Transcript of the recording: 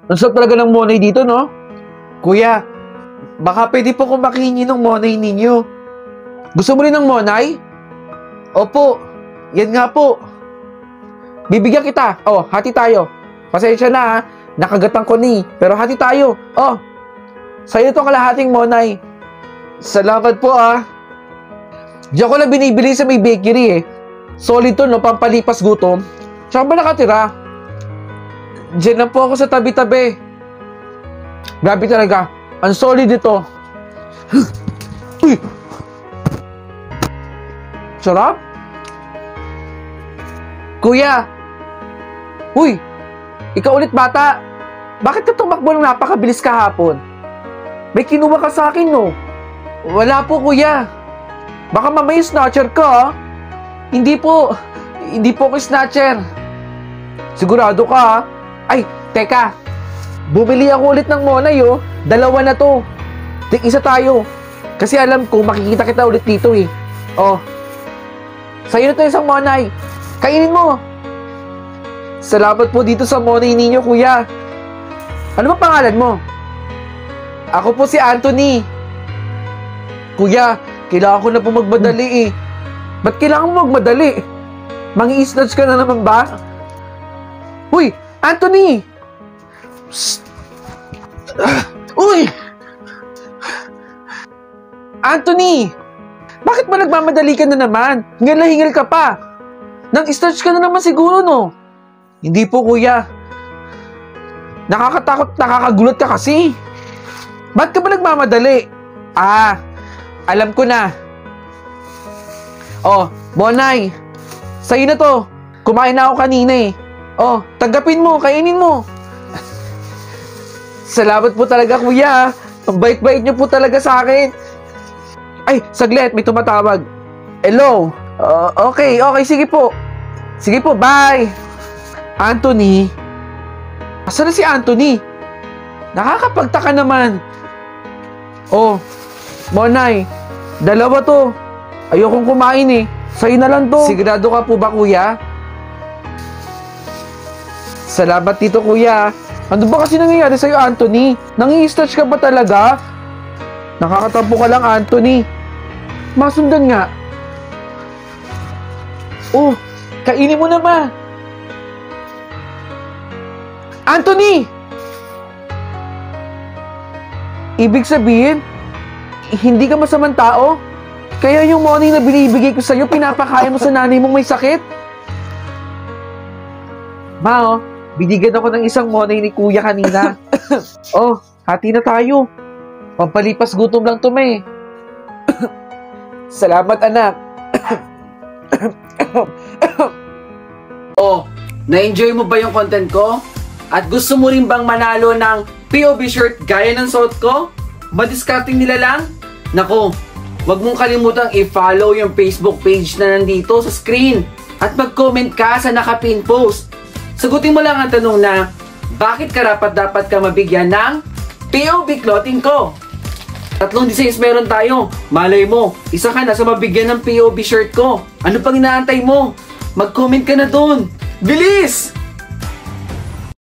Ang sarap talaga ng monay dito, no? Kuya, baka pwede po kong makihingi ng monay ninyo. Gusto mo rin ng monay? Opo, yan nga po. Bibigyan kita. Oh, hati tayo. Pasensya na ha, nakagatan ko ni. Pero hati tayo. Oh, sa'yo itong kalahating monay. Salamat po ah. Diyan ko lang binibili sa may bakery eh. Solid to no, pampalipas gutom. Tsaka ba nakatira? Diyan lang po ako sa tabi-tabi. Grabe talaga. Ang solid ito. Uy! Sarap? Kuya! Uy! Ikaw ulit bata! Bakit ka tumakbo ng napakabilis kahapon? May kinuha ka sa akin no? Wala po kuya. Baka mamaya snatcher ka ha? Hindi po ako snatcher. Sigurado ka ha? Ay, teka. Bumili ako ulit ng monay oh. 2 na to. Tig-isa tayo. Kasi alam ko makikita kita ulit dito eh. Oh. Sa'yo na to isang monay. Kainin mo. Salamat po dito sa monay ninyo kuya. Ano ba pangalan mo? Ako po si Anthony. Kuya, kailangan ko na po magmadali eh. Ba't kailangan mo magmadali? Mangi-snatch ka na naman ba? Uy, Anthony! Psst. Uy! Anthony! Bakit ba nagmamadali ka na naman? Hingal na hingal ka pa. Nang-snatch ka na naman siguro no? Hindi po kuya. Nakakatakot, nakakagulat ka kasi. Ba't ka ba nagmamadali? Ah, alam ko na. Oh, Bonay. Sa'yo na to. Kumain na ako kanina eh. Oh, tanggapin mo, kainin mo. Salamat po talaga kuya. Ang bait-bait niyo po talaga sa akin. Ay, saglit, may tumatawag. Hello? Okay, sige po. Sige po, bye. Anthony? Asan na si Anthony? Nakakapagtaka naman. Oh, Monay, 2 to. Ayokong kumain eh. Sa'yo na lang to. Sigurado ka po ba kuya? Salamat dito kuya. Ano ba kasi nangyayari sa'yo Anthony? Nangi-snatch ka ba talaga? Nakakatampo ka lang Anthony. Masundan nga. Oh, kainin mo na ba? Anthony! Ibig sabihin, hindi ka masamang tao? Kaya yung money na binibigay ko sa'yo, pinapakain mo sa nanay mong may sakit? Ma, oh, binigyan ako ng isang money ni kuya kanina. Oh, hati na tayo. Pampalipas gutom lang to, may. Salamat, anak. Oh, na-enjoy mo ba yung content ko? At gusto mo rin bang manalo ng POV shirt gaya ng suot ko? Madiscarding nila lang? Nako, wag mong kalimutang i-follow yung Facebook page na nandito sa screen. At mag-comment ka sa nakapin post. Sagutin mo lang ang tanong na, bakit dapat ka mabigyan ng POV clothing ko? 3 designs meron tayo. Malay mo, isa ka na sa mabigyan ng POV shirt ko. Ano pang inaantay mo? Mag-comment ka na dun. Bilis!